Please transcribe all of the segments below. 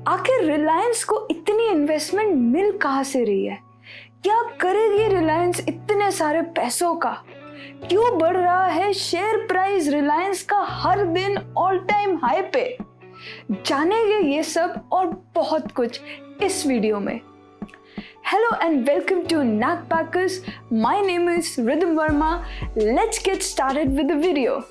आखिर रिलायंस को इतनी इन्वेस्टमेंट मिल कहाँ से रही है? क्या करेगी रिलायंस इतने सारे पैसों का? क्यों बढ़ रहा है शेयर प्राइस रिलायंस का हर दिन ऑल टाइम हाई पे? जानेंगे ये सब और बहुत कुछ इस वीडियो में। Hello and welcome to Nagpackers. My name is Rhythm Verma. Let's get started with the video.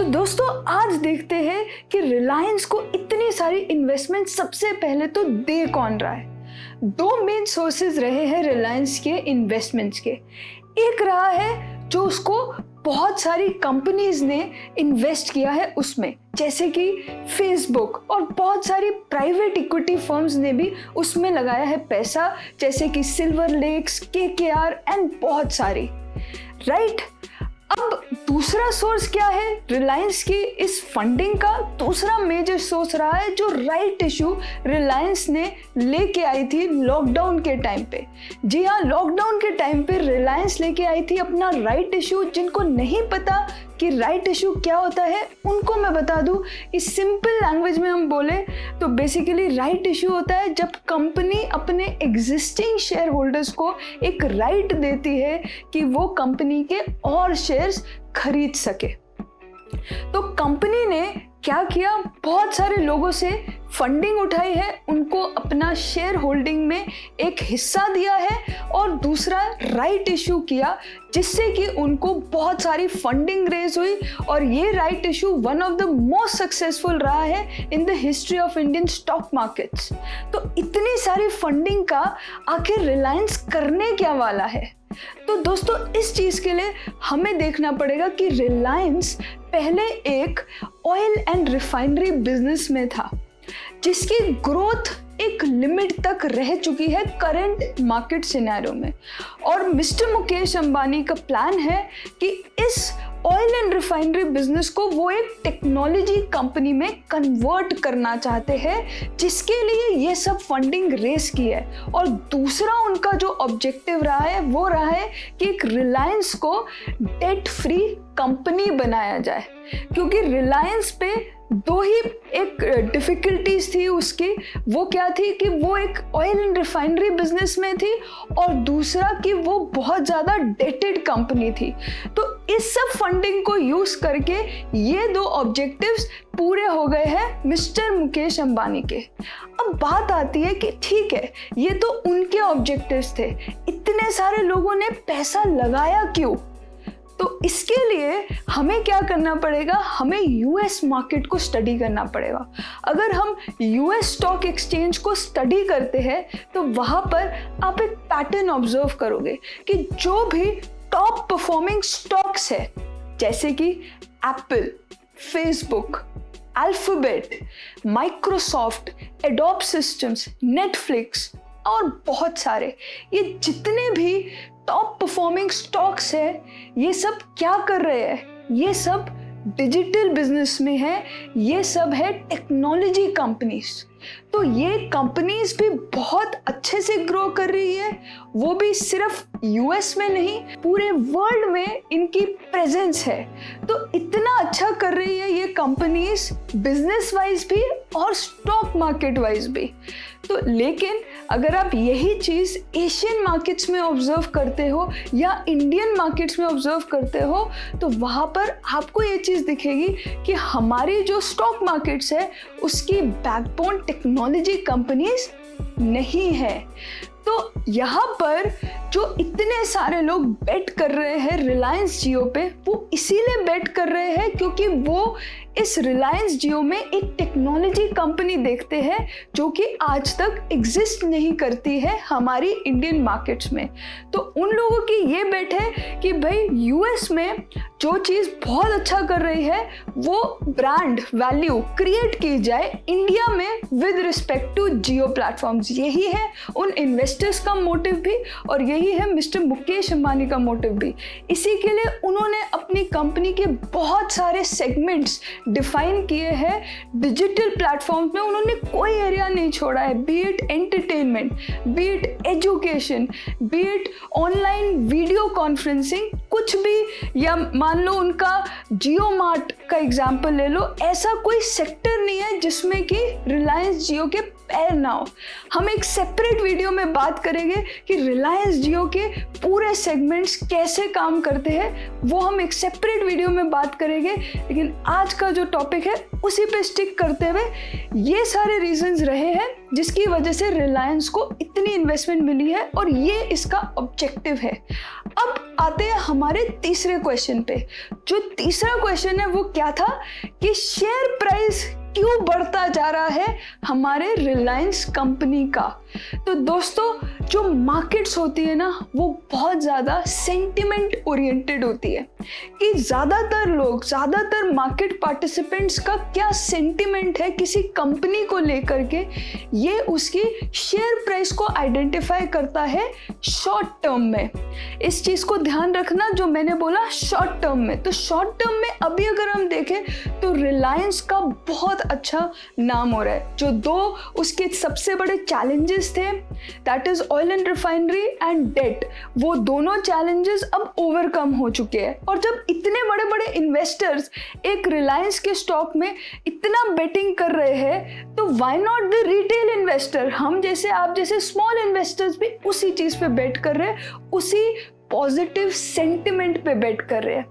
दोस्तों, आज देखते हैं कि रिलायंस को इतनी सारी इन्वेस्टमेंट सबसे पहले तो दे कौन रहा है। दो मेन सोर्सेज रहे हैं रिलायंस के इन्वेस्टमेंट्स के। एक रहा है जो उसको बहुत सारी कंपनीज ने इन्वेस्ट किया है उसमें, जैसे कि फेसबुक, और बहुत सारी प्राइवेट इक्विटी फर्म्स ने भी उसमें लगाया है पैसा, जैसे कि सिल्वर लेक्स, केकेआर एंड बहुत सारी, राइट। अब दूसरा सोर्स क्या है रिलायंस की इस फंडिंग का? दूसरा मेजर सोर्स रहा है जो राइट इशू रिलायंस ने लेके आई थी लॉकडाउन के टाइम पे। जी हाँ, लॉकडाउन के टाइम पे रिलायंस लेके आई थी अपना राइट इशू। जिनको नहीं पता कि राइट इशू क्या होता है उनको मैं बता दूं, इस सिंपल लैंग्वेज में हम बोले तो बेसिकली राइट इशू होता है जब कंपनी अपने एग्जिस्टिंग शेयर होल्डर्स को एक राइट देती है कि वो कंपनी के और शेयर्स खरीद सके। तो कंपनी ने क्या किया, बहुत सारे लोगों से फंडिंग उठाई है, उनको अपना शेयर होल्डिंग में एक हिस्सा दिया है और दूसरा राइट इशू किया, जिससे कि उनको बहुत सारी फंडिंग रेज हुई। और ये right issue one of the most successful रहा है in the history of Indian stock markets. तो इतनी सारी फंडिंग का आखिर रिलायंस करने क्या वाला है? तो दोस्तों, इस चीज के लिए हमें देखना पड़ेगा कि रिलायंस पहले एक ऑयल एंड रिफाइनरी बिजनेस में था, जिसकी ग्रोथ एक लिमिट तक रह चुकी है करंट मार्केट सिनेरियो में। और मिस्टर मुकेश अंबानी का प्लान है कि इस ऑयल एंड रिफाइनरी बिजनेस को वो एक टेक्नोलॉजी कंपनी में कन्वर्ट करना चाहते हैं, जिसके लिए ये सब फंडिंग रेस की है। और दूसरा उनका जो ऑब्जेक्टिव रहा है वो रहा है कि एक रिलायंस को डेट फ्री कंपनी बनाया जाए, क्योंकि रिलायंस पे दो ही एक डिफिकल्टीज थी उसकी। वो क्या थी कि वो एक ऑयल एंड रिफाइनरी बिजनेस में थी और दूसरा कि वो बहुत ज़्यादा डेटेड कंपनी थी। तो इस सब फंडिंग को यूज़ करके ये दो ऑब्जेक्टिव्स पूरे हो गए हैं मिस्टर मुकेश अंबानी के। अब बात आती है कि ठीक है, ये तो उनके ऑब्जेक्टिव्स थे, इतने सारे लोगों ने पैसा लगाया क्यों? तो इसके लिए हमें क्या करना पड़ेगा, हमें यूएस मार्केट को स्टडी करना पड़ेगा। अगर हम यूएस स्टॉक एक्सचेंज को स्टडी करते हैं तो वहाँ पर आप एक पैटर्न ऑब्जर्व करोगे कि जो भी टॉप परफॉर्मिंग स्टॉक्स है, जैसे कि Apple, Facebook, alphabet, Microsoft, adobe systems, Netflix और बहुत सारे, ये जितने भी टॉप परफॉर्मिंग स्टॉक्स है, ये सब क्या कर रहे हैं? ये सब डिजिटल बिजनेस में है, ये सब है टेक्नोलॉजी कंपनीज। तो ये कंपनीज भी बहुत अच्छे से ग्रो कर रही है, वो भी सिर्फ यूएस में नहीं, पूरे वर्ल्ड में इनकी प्रेजेंस है। तो इतना अच्छा कर रही है ये कंपनीज, बिजनेस वाइज भी और स्टॉक मार्केट वाइज भी। तो लेकिन अगर आप यही चीज़ एशियन मार्केट्स में ऑब्जर्व करते हो या इंडियन मार्केट्स में ऑब्जर्व करते हो तो वहाँ पर आपको ये चीज़ दिखेगी कि हमारी जो स्टॉक मार्केट्स है उसकी बैकबोन टेक्नोलॉजी कंपनीज नहीं है। तो यहाँ पर जो इतने सारे लोग बेट कर रहे हैं रिलायंस जियो पे, वो इसीलिए बेट कर रहे हैं क्योंकि वो इस रिलायंस जियो में एक टेक्नोलॉजी कंपनी देखते हैं जो कि आज तक एग्जिस्ट नहीं करती है हमारी इंडियन मार्केट्स में। तो उन लोगों की ये बेट है कि कि भाई यूएस में जो चीज़ बहुत अच्छा कर रही है वो ब्रांड वैल्यू क्रिएट की जाए इंडिया में with respect to Jio platforms. यही है उन इन्वेस्टर्स का मोटिव भी और यही है मिस्टर मुकेश अंबानी का मोटिव भी। इसी के लिए उन्होंने अपनी कंपनी के बहुत सारे सेगमेंट्स डिफाइन किए हैं। डिजिटल प्लेटफॉर्म्स में उन्होंने कोई एरिया नहीं छोड़ा है, B it entertainment, B it education, B it online video conferencing, कुछ भी, या मान लो उनका जियो मार्ट का एग्जाम्पल ले लो। ऐसा कोई सेक्टर नहीं है जिसमें कि रिलायंस जियो के पैर ना हो। हम एक सेपरेट वीडियो में बात करेंगे कि रिलायंस जियो के पूरे सेगमेंट्स कैसे काम करते हैं, वो हम एक सेपरेट वीडियो में बात करेंगे। लेकिन आज का जो टॉपिक है उसी पे स्टिक करते हुए ये सारे रीजंस रहे हैं जिसकी वजह से रिलायंस को इतनी इन्वेस्टमेंट मिली है और ये इसका ऑब्जेक्टिव है। अब आते हैं हमारे तीसरे क्वेश्चन पे। जो तीसरा क्वेश्चन है वो क्या था कि शेयर प्राइस क्यों बढ़ता जा रहा है हमारे रिलायंस कंपनी का। तो दोस्तों जो मार्केट्स होती है ना वो बहुत ज़्यादा सेंटिमेंट ओरिएंटेड होती है कि ज़्यादातर लोग, ज़्यादातर मार्केट पार्टिसिपेंट्स का क्या सेंटिमेंट है किसी कंपनी को लेकर के, ये उसकी शेयर प्राइस को आइडेंटिफाई करता है शॉर्ट टर्म में। इस चीज़ को ध्यान रखना जो मैंने बोला शॉर्ट टर्म में। तो शॉर्ट टर्म में अभी अगर हम देखें तो रिलायंस का बहुत अच्छा नाम हो रहा है। जो दो उसके सबसे बड़े चैलेंजेस थे that is oil and refinery and debt, वो दोनों चैलेंजेस अब ओवरकम हो चुके हैं। और जब इतने बड़े बड़े इन्वेस्टर्स एक रिलायंस के स्टॉक में इतना बेटिंग कर रहे हैं तो why not the retail investor, हम जैसे आप जैसे स्मॉल इन्वेस्टर्स भी उसी चीज पे बेट कर रहे हैं, उसी पॉजिटिव सेंटिमेंट पे बेट कर रहे हैं।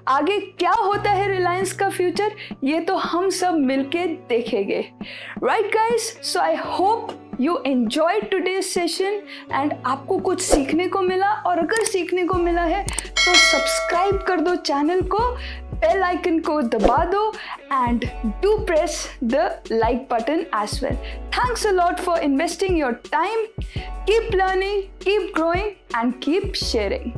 आगे क्या होता है रिलायंस का फ्यूचर ये तो हम सब मिलके देखेंगे। Right guys, so I hope you enjoyed today's session and आपको कुछ सीखने को मिला, और अगर सीखने को मिला है तो सब्सक्राइब कर दो चैनल को, बेल आइकन को दबा दो and do press the like button as well. Thanks a lot for investing your time. Keep learning, keep growing and keep sharing.